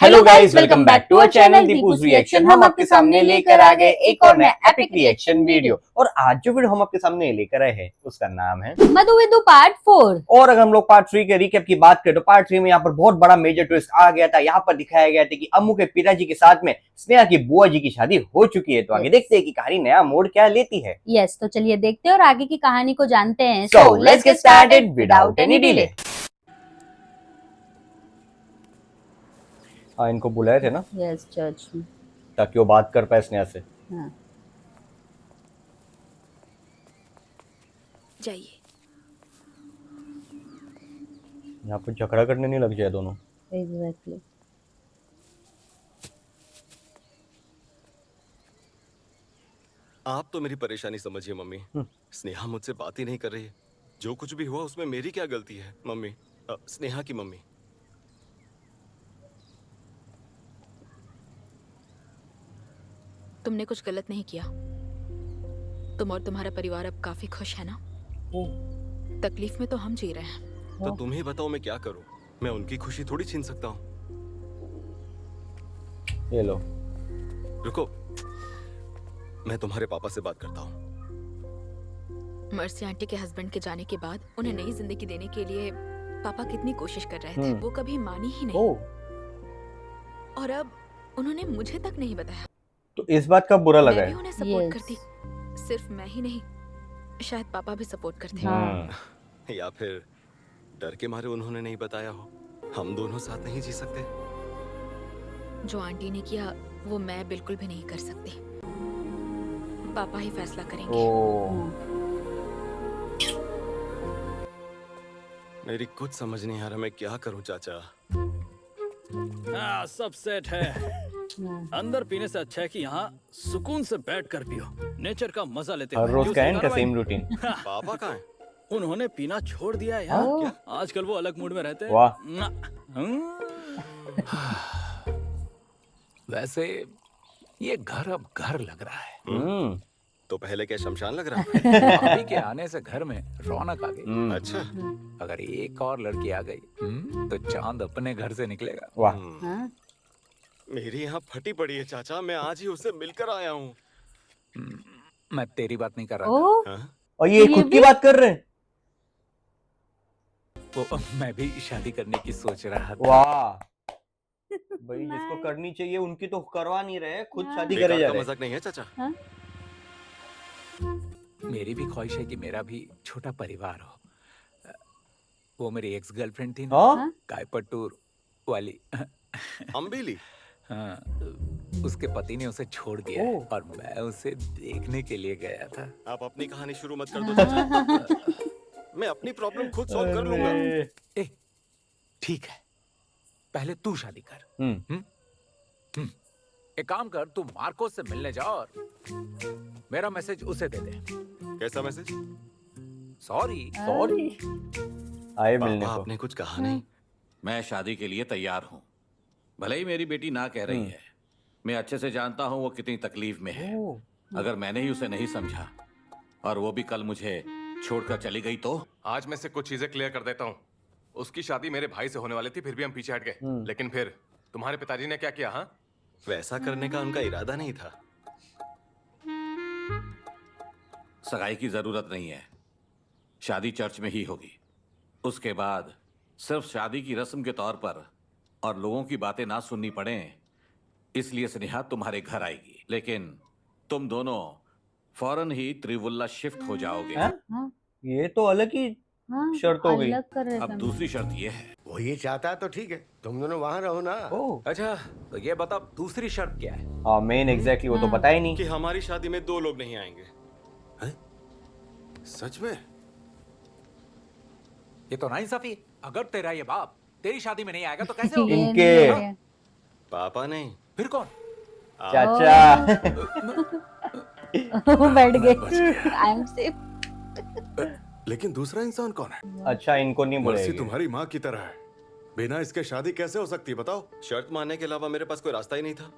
Hello guys, welcome back to our channel Deepu's reaction. हम आपके सामने लेकर आ गए एक और नया एपिक रिएक्शन वीडियो। और आज जो वीडियो हम आपके सामने लेकर आए हैं उसका नाम है मधुविधु पार्ट 4। और अगर हम लोग पार्ट 3 के रिकैप की बात करें तो पार्ट 3 में यहाँ पर बहुत बड़ा मेजर ट्विस्ट आ गया था। यहाँ पर दिखाया गया था कि अम्मू के पिताजी के साथ में स्नेहा की बुआ जी की शादी हो चुकी है। तो आगे देखते हैं कि कहानी नया मोड़ क्या लेती है। यस, तो चलिए देखते हैं और आगे की कहानी को जानते हैं। So let's get started without any delay। हाँ, इनको बुलाए थे ना यस, चर्च में। ताकि वो बात कर पाए स्नेहा से। हाँ। जाइए। यहाँ पर झगड़ा करने नहीं लग जाए दोनों। एग्जैक्टली। आप तो मेरी परेशानी समझिए मम्मी। स्नेहा मुझसे बात ही नहीं कर रही है। जो कुछ भी हुआ उसमें मेरी क्या गलती है मम्मी? स्नेहा की मम्मी। तुमने कुछ गलत नहीं किया। तुम और तुम्हारा परिवार अब काफी खुश है ना? तकलीफ में तो हम जी रहे हैं। तो तुम ही बताओ मैं क्या करूं? मैं उनकी खुशी थोड़ी छीन सकता हूं। ये लो। रुको, मैं तुम्हारे पापा से बात करता हूं। मर्सी आंटी के हस्बैंड के जाने के बाद उन्हें नई जिंदगी देने के लिए पापा कितनी कोशिश कर रहे थे, वो कभी मानी ही नहीं। और अब उन्होंने मुझे तक नहीं बताया। तो इस बात का बुरा लगा मैं भी है। उन्हें सपोर्ट करती। सिर्फ मैं ही नहीं, शायद पापा भी सपोर्ट करते। या फिर डर के मारे उन्होंने नहीं बताया हो। हम दोनों साथ नहीं जी सकते। जो आंटी ने किया वो मैं बिल्कुल भी नहीं कर सकती। पापा ही फैसला करेंगे। मेरी कुछ समझ नहीं आ रहा मैं क्या करूं चाचा। हाँ, सब सेट है। अंदर पीने से अच्छा है कि यहाँ सुकून से बैठ कर पियो, नेचर का मजा लेते हर रोज का इनका सेम रूटीन। पापा कहाँ हैं? उन्होंने पीना छोड़ दिया है यार। क्या? आजकल वो अलग मूड में रहते हैं। वाह। वैसे ये घर अब घर लग रहा है। तो पहले क्या शमशान लग रहा है? भाभी के आने से घर में रौनक आ गई। अच्छा। अगर एक और लड़की आ गई तो चांद अपने घर से निकलेगा। वाह। मेरी यहाँ फटी पड़ी है चाचा, मैं आज ही उससे मिलकर आया हूँ। मैं तेरी बात नहीं कर रहा था। और ये खुद की बात कर रहे हैं। वो मैं भी शादी करने की सोच रहा था। वाह भाई, जिसको करनी चाहिए उनकी तो करवा नहीं रहे, खुद शादी करे जा रहे। मजाक नहीं है चाचा। मेरी भी ख्वाहिश है कि मेरा भी छोटा परिवार हो। वो मेरी एक्स गर्लफ्रेंड थी ना, कायपटूर वाली अम्बिली। हाँ, उसके पति ने उसे छोड़ दिया है और मैं उसे देखने के लिए गया था। आप अपनी कहानी शुरू मत कर दो चाचा। मैं अपनी प्रॉब्लम खुद सॉल्व कर लूंगा। ठीक है, पहले तू शादी कर। एक काम कर, तू मार्को से मिलने जा और मेरा मैसेज उसे दे दे। कैसा मैसेज? सॉरी। आए मिलने को। आपने कुछ कहा नहीं। मैं शादी के लिए तैयार हूँ। भले ही मेरी बेटी ना कह रही है, मैं अच्छे से जानता हूँ वो कितनी तकलीफ में है। अगर मैंने ही उसे नहीं समझा और वो भी कल मुझे छोड़कर चली गई तो? आज मैं से कुछ चीजें क्लियर कर देता हूँ। उसकी शादी मेरे भाई से होने वाली थी, फिर भी हम पीछे हट गए। लेकिन फिर तुम्हारे पिताजी ने क्या किया? हाँ, वैसा करने का उनका इरादा नहीं था। सगाई की जरूरत नहीं है, शादी चर्च में ही होगी। उसके बाद सिर्फ शादी की रस्म के तौर पर और लोगों की बातें ना सुननी पड़े इसलिए स्नेहा तुम्हारे घर आएगी। लेकिन तुम दोनों फौरन ही त्रिवुल्ला शिफ्ट हो जाओगे। ये तो अलग ही शर्त हो गई। अब दूसरी शर्त ये है। वो ये चाहता है तो ठीक है, तुम दोनों वहाँ रहो ना। अच्छा, तो ये बता दूसरी शर्त क्या है? हाँ, मेन एग्जैक्टली वो तो पता ही नहीं कि हमारी शादी में 2 लोग नहीं आएंगे। सच में? ये तो नाइंसाफी। अगर तेरा ये बाप तेरी शादी में नहीं आएगा तो कैसे होगा? इनके पापा नहीं, फिर कौन? चाचा। बैठ गए। I am safe. लेकिन दूसरा इंसान कौन है? अच्छा, इनको नहीं मर्सी बोलेगी। तुम्हारी माँ की तरह है, बिना इसके शादी कैसे हो सकती है बताओ? शर्त मानने के अलावा मेरे पास कोई रास्ता ही नहीं था।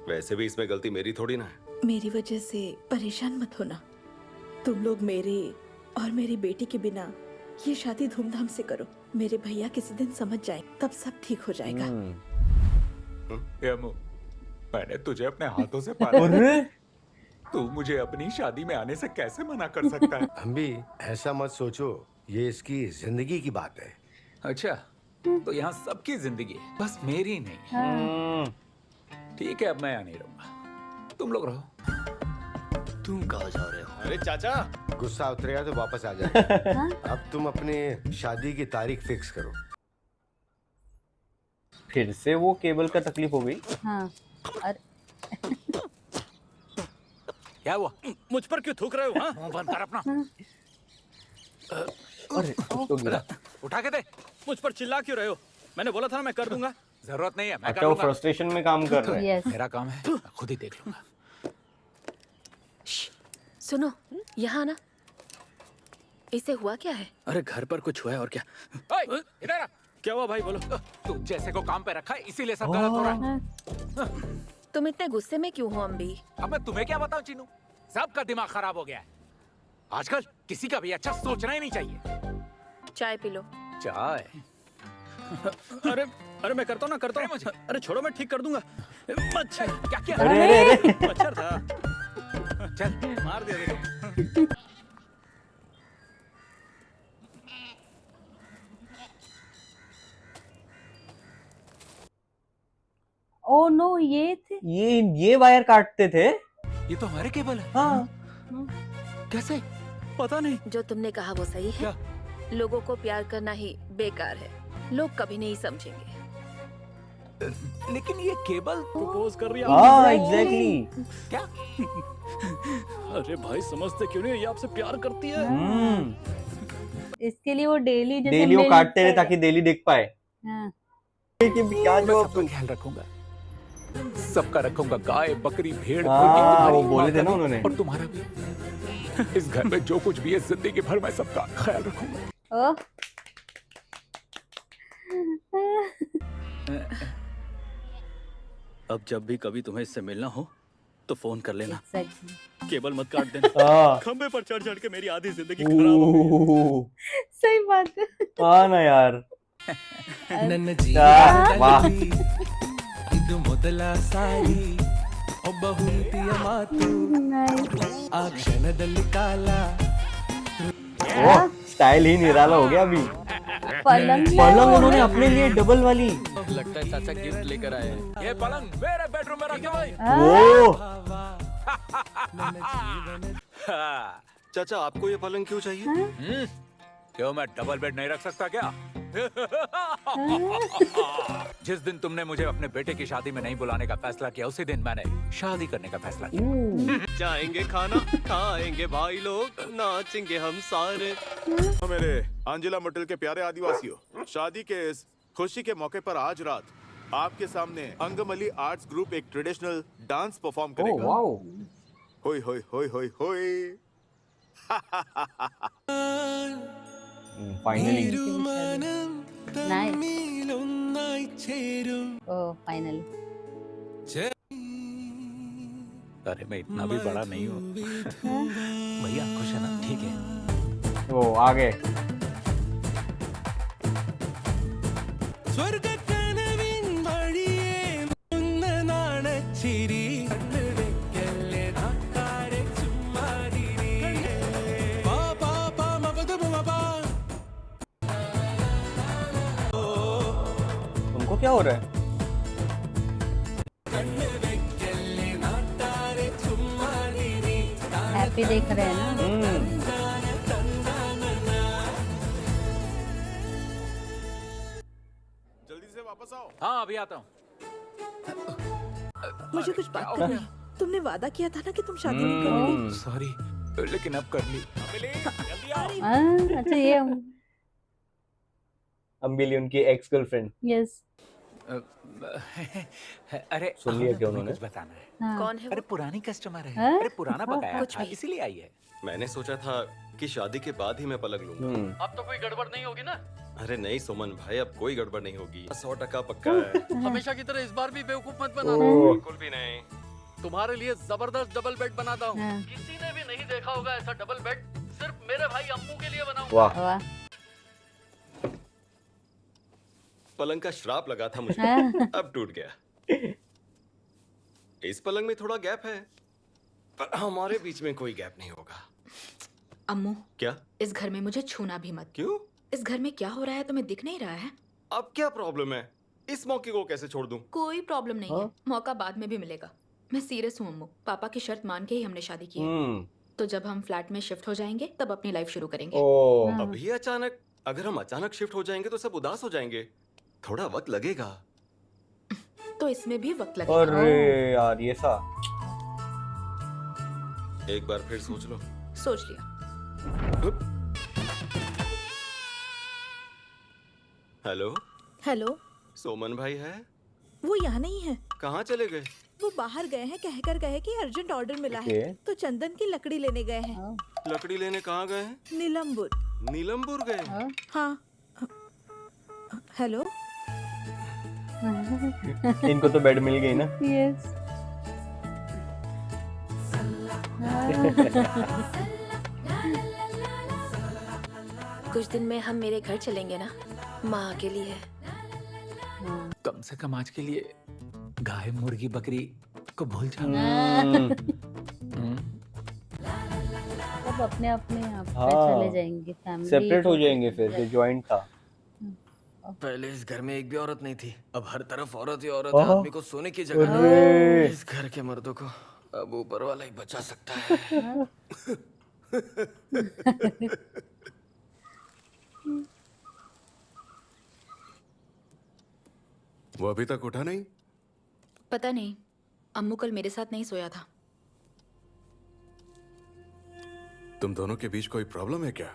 वैसे भी इसमें गलती मेरी थोड़ी ना है। मेरी वजह से परेशान मत होना। तुम लोग मेरे और मेरी बेटी के बिना ये शादी धूमधाम से करो। मेरे भैया किसी दिन समझ जाए, तब सब ठीक हो जाएगा। ए अम्मू, मैंने तुझे अपने हाथों से पाला। अरे तू मुझे अपनी शादी में आने से कैसे मना कर सकता है? अम्बी ऐसा मत सोचो, ये इसकी जिंदगी की बात है। अच्छा, तो यहाँ सबकी जिंदगी है, बस मेरी नहीं। ठीक है, अब मैं यहाँ नहीं रहूंगा, तुम लोग रहो। तुम कहाँ जा रहे हो? अरे चाचा, गुस्सा उतरेगा तो वापस आ जाए। अब तुम अपने शादी की तारीख फिक्स करो। फिर से वो केबल का तकलीफ हो गई। हाँ और क्या हुआ? मुझ पर क्यों थूक रहे हो? हाँ? मुंह बंद कर अपना। अरे तो गिरा। उठा के दे। मुझ पर चिल्ला क्यों रहे हो? मैंने बोला था ना मैं कर दूंगा। जरूरत नहीं है, मैं कर अच्छा वो लूंगा। फ्रस्ट्रेशन में काम कर रहे हैं। यस मेरा काम है, मैं खुद ही देख लूंगा। सुनो, यहाँ ना, इसे हुआ क्या है? अरे घर पर कुछ हुआ है और क्या? ओए, इधर आ। क्या हुआ भाई, बोलो। तू जैसे को काम पे रखा है, इसीलिए सब गलत हो रहा है। तुम इतने गुस्से में क्यों हो अम्बी? अब मैं तुम्हें क्या बताऊं चीनू, सबका दिमाग खराब हो गया है आजकल। किसी का भी अच्छा सोचना ही नहीं चाहिए। चाय पी लो। चाय? अरे अरे मैं करता हूँ ना, करता हूँ मुझे। अरे छोड़ो, मैं ठीक कर दूंगा। मच्छर क्या किया? अरे अरे अरे मच्छर था, चल मार दिया देखो। ओ नो ये थे ये वायर काटते थे। ये तो हमारे केबल है। हाँ कैसे? पता नहीं। जो तुमने कहा वो सही है। क्या? लोगों को प्यार करना ही बेकार है, लोग कभी नहीं समझेंगे। लेकिन ये केबल प्रपोज कर रही है। हाँ एग्जैक्टली। क्या? अरे भाई समझते क्यों नहीं? ये आपसे प्यार करती है। इसके लिए वो डेली जैसे डेली वो मिल काटते रहे कर- ताकि डेली देख पाए हाँ। कि क्या मैं जवाब सबका तुम। ख्याल रखूंगा, सबका रखूंगा। गाय, बकरी, भेड़, हाँ, मुर्गी, तुम्हारी वो बोले थे माँ ना का भी, उन्होंने। और तुम्हारा भी। इस घर में जो कुछ भी है, जिंदगी भर मैं सबका ख्याल रखूंगा। ओह अब जब भी कभी तुम्हें इससे मिलना हो तो फोन कर लेना। exactly. केबल मत काट देना। हाँ खंबे पर चढ़ चढ़ के मेरी आधी जिंदगी खराब हो गई। ओह, सही बात है हाँ ना यार। ನನ್ನ वाह ಇದು ಮೊದಲ ಸಾರಿ ಒಬ್ಬ ಹುಡುಗಿಯ ಮಾತು ಆ ಕ್ಷಣದಲ್ಲಿ ಕಾಲ स्टाइल ही निराला हो गया अभी। पलंग पलंग उन्होंने अपने लिए डबल वाली। लगता है चाचा गिफ्ट लेकर आए हैं। ये पलंग मेरे बेडरूम में रखे भाई। वो चाचा आपको ये पलंग क्यों चाहिए? क्यों, मैं डबल बेड नहीं रख सकता क्या? जिस दिन तुमने मुझे अपने बेटे की शादी में नहीं बुलाने का फैसला किया, उसी दिन मैंने शादी करने का फैसला किया। जाएंगे खाना खाएंगे भाई लोग, नाचेंगे हम सारे। मेरे आंजिला मोटल के प्यारे आदिवासियों, शादी के इस खुशी के मौके पर आज रात आपके सामने अंगमली आर्ट्स ग्रुप एक ट्रेडिशनल डांस परफॉर्म ओह करेगा। वाओ। होय होय होय होय होय। फाइनली नाइस నీలొన్నాయి చేరు ओह फाइनली अरे मैं इतना भी बड़ा नहीं हूँ भैया, खुश है ना? ठीक है। वो आ गए। സ്വർഗ കനവിൻ വഴിയേ മുന്ന നാണച്ചിരി കണ്ണു വെക്കല്ലേ നാക്കാരെ ചുമ്മാതിരി പാ പാ പാ മപദ മപ उनको क्या हो रहा है? കണ്ണു വെക്കല്ലേ നാട്ടാരെ ചുമ്മാതിരി हैप्पी देख रहे हैं ना जल्दी से वापस आओ। हाँ अभी आता हूँ। मुझे कुछ बात करनी है। तुमने वादा किया था ना कि तुम शादी नहीं करोगे। सॉरी, लेकिन अब कर ली। अच्छा ये अम्बिली उनकी एक्स गर्लफ्रेंड। यस अरे सुन लिया क्या तुम्हें उन्होंने? कुछ बताना है। हाँ कौन है अरे वो? पुरानी कस्टमर है। हाँ? अरे पुराना बकाया कुछ था, भी। इसीलिए आई है। मैंने सोचा था कि शादी के बाद ही मैं पलंग लूंगा। अब तो कोई गड़बड़ नहीं होगी ना? अरे नहीं सुमन भाई, अब कोई गड़बड़ नहीं होगी, 100% पक्का है। हमेशा की तरह इस बार भी बेवकूफ मत ओह। बिल्कुल भी नहीं। तुम्हारे लिए जबरदस्त डबल बेड बनाता हूँ। हाँ। किसी ने भी नहीं देखा होगा ऐसा डबल बेड, सिर्फ मेरे भाई अम्मू के लिए बनाऊंगा। वाह वाह पलंग का श्राप लगा था मुझे, हाँ। अब टूट गया। इस पलंग में थोड़ा गैप है, पर हमारे बीच में कोई गैप नहीं होगा। अम्मू, क्या? इस घर में मुझे छूना भी मत। क्यों? इस घर में क्या हो रहा है तुम्हें दिख नहीं रहा है? अब क्या प्रॉब्लम है? इस मौके को कैसे छोड़ दूं? कोई प्रॉब्लम नहीं है, मौका बाद में भी मिलेगा। मैं सीरियस हूँ अम्मू, पापा की शर्त मान के ही हमने शादी की है। तो जब हम फ्लैट में शिफ्ट हो जाएंगे तब अपनी लाइफ शुरू करेंगे। अभी अचानक? अगर हम अचानक शिफ्ट हो जाएंगे तो सब उदास हो जाएंगे, थोड़ा वक्त लगेगा। तो इसमें भी वक्त लगेगा। अरे यार ये सा एक बार फिर सोच लो। सोच लिया। हेलो हेलो, सोमन भाई है? वो यहाँ नहीं है। कहाँ चले गए? वो बाहर गए हैं, कहकर गए कि अर्जेंट ऑर्डर मिला है, तो चंदन की लकड़ी लेने गए हैं। लकड़ी लेने कहाँ गए हैं? नीलमपुर। नीलमपुर गए? हाँ। हेलो। इनको तो बेड मिल गई ना। यस। कुछ दिन में हम मेरे घर चलेंगे ना, माँ अकेली है। कम से कम आज के लिए गाय मुर्गी बकरी को भूल जाओ। अब अपने अपने आप पे हाँ। चले जाएंगे, फैमिली सेपरेट हो जाएंगे फिर, जो जॉइंट था। पहले इस घर में एक भी औरत नहीं थी, अब हर तरफ औरत ही औरत है। आदमी को सोने की जगह नहीं अरे। है। इस घर के मर्दों को अब ऊपर वाला ही बचा सकता है। वो अभी तक उठा नहीं? पता नहीं, अम्मू कल मेरे साथ नहीं सोया था। तुम दोनों के बीच कोई प्रॉब्लम है क्या?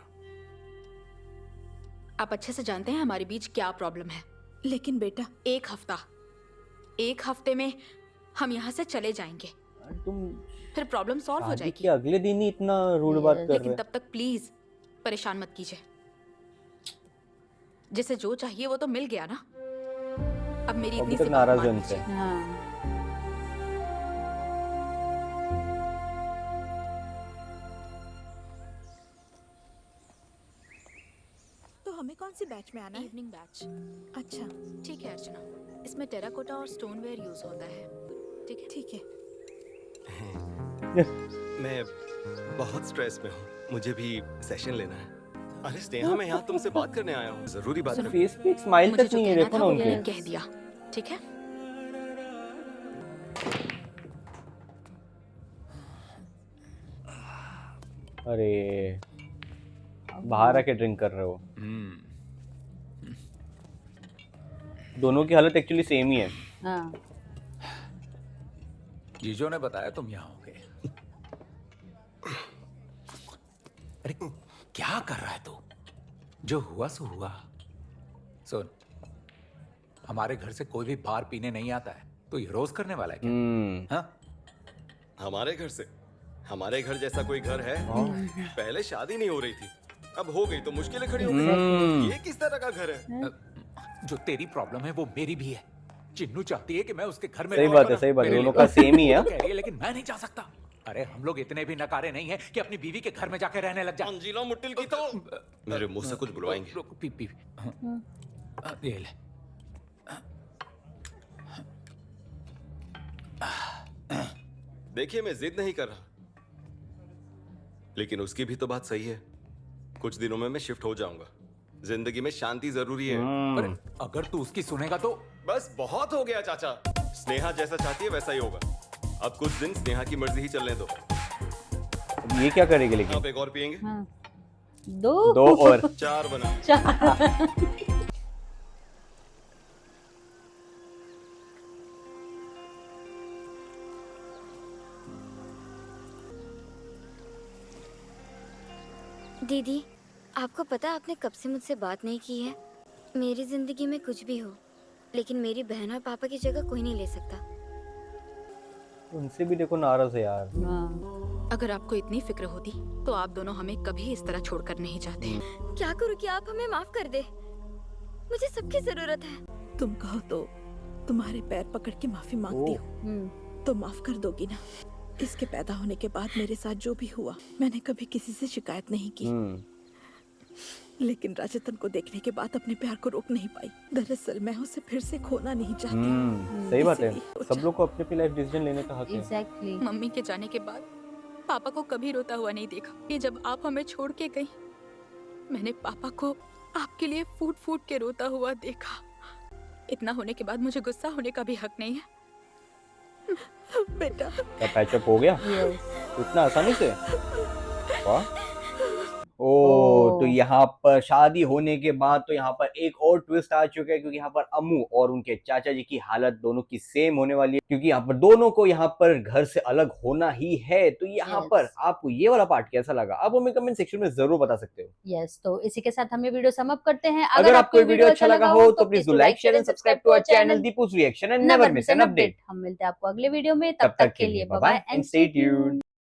आप अच्छे से जानते हैं हमारे बीच क्या प्रॉब्लम है। लेकिन बेटा, एक हफ्ते में हम यहाँ से चले जाएंगे, तुम फिर प्रॉब्लम सॉल्व हो शादी जाएगी। के अगले दिन ही इतना रूड बात कर रहे लेकिन तब तक प्लीज परेशान मत कीजिए। जिसे जो चाहिए वो तो मिल गया ना। अब मेरी अभी इतनी तक सी बात नाराज मान है उनसे। लीजिए। हाँ। तो हमें कौन सी बैच में आना है? Evening batch. अच्छा ठीक है अर्चना, इसमें टेराकोटा और स्टोनवेयर यूज होता है। ठीक है? ठीक है। मैं बहुत स्ट्रेस में हूँ, मुझे भी सेशन लेना है। अरे स्नेहा, मैं यहाँ तुमसे बात करने आया हूँ, जरूरी बात है। फेस पे एक स्माइल मुझे तक जो नहीं है, कहना देखो था ना वो उनके। मैंने कह दिया, ठीक है? अरे बाहर आके ड्रिंक कर रहे हो। दोनों की हालत एक्चुअली सेम ही है। हाँ। जीजो ने बताया तुम यहाँ होगे। अरे क्या कर रहा है तू? जो हुआ सो हुआ। सुन, हमारे घर से कोई भी बाहर पीने नहीं आता है, तो ये रोज करने वाला है क्या? हाँ? हमारे घर से? हमारे घर जैसा कोई घर है? पहले शादी नहीं हो रही थी, अब हो गई तो मुश्किलें खड़ी हो गई। ये किस तरह का घर है? जो तेरी प्रॉब्लम है वो मेरी भी है। चिन्नू चाहती है कि मैं उसके घर में सही रहूं बात है, और सही बात है, मेरे दोनों लिए का सेम ही है। कह रही है, लेकिन मैं नहीं जा सकता। अरे हम लोग इतने भी नकारे नहीं हैं कि अपनी बीवी के घर में जाके रहने लग जाए। अंजीला मुट्टिल की तो मेरे मुंह से कुछ बुलवाएंगे। रुक, पी पी। ये ले। देखिए, मैं जिद नहीं कर रहा, लेकिन उसकी भी तो बात सही है। कुछ दिनों में मैं शिफ्ट हो जाऊंगा। जिंदगी में शांति जरूरी है। पर अगर तू उसकी सुनेगा तो? बस बहुत हो गया चाचा। स्नेहा जैसा चाहती है वैसा ही होगा। अब कुछ दिन स्नेहा की मर्जी ही चलने दो। ये क्या करेगी लेकिन? आप एक और पियेंगे? हाँ। दो और 4 बना। 4। दीदी, आपको पता आपने कब से मुझसे बात नहीं की है? मेरी जिंदगी में कुछ भी हो, लेकिन मेरी बहन और पापा की जगह कोई नहीं ले सकता। उनसे भी देखो नाराज है यार। अगर आपको इतनी फिक्र होती तो आप दोनों हमें कभी इस तरह छोड़कर नहीं जाते। क्या करूँ कि आप हमें माफ कर दे? मुझे सबकी जरूरत है। तुम कहो तो तुम्हारे पैर पकड़ के माफी मांगती हूँ, तो माफ कर दोगी ना? इसके पैदा होने के बाद मेरे साथ जो भी हुआ, मैंने कभी किसी से शिकायत नहीं की। लेकिन राजतन को देखने के बाद अपने प्यार को रोक नहीं पाई। दरअसल मैं उसे फिर से खोना नहीं चाहती। सही बात है, इसीलिए सब लोग को अपनी अपनी लाइफ डिसीजन लेने का हक है। एग्जैक्टली। मम्मी के जाने के बाद पापा को कभी रोता हुआ नहीं देखा। ये जब आप हमें छोड़ के गई, मैंने पापा को आपके लिए फूट फूट के रोता हुआ देखा। इतना होने के बाद मुझे गुस्सा होने का भी हक नहीं है। बेटा, क्या पैचअप हो गया इतना आसानी से? वाह। तो यहाँ पर शादी होने के बाद तो यहाँ पर एक और ट्विस्ट आ चुका है, क्योंकि यहाँ पर अम्मू और उनके चाचा जी की हालत दोनों की सेम होने वाली है, क्योंकि यहाँ पर दोनों को यहाँ पर घर से अलग होना ही है। तो यहाँ पर आपको ये वाला पार्ट कैसा लगा, आप हमें कमेंट सेक्शन में जरूर बता सकते हो। यस, तो इसी के साथ हम ये वीडियो सम अप करते हैं। अगर आपको ये वीडियो अच्छा लगा हो तो please do like, share and subscribe to our channel Deepu's reaction and never miss an update. हम मिलते हैं आपको अगले वीडियो में, तब तक के लिए bye bye and stay tuned.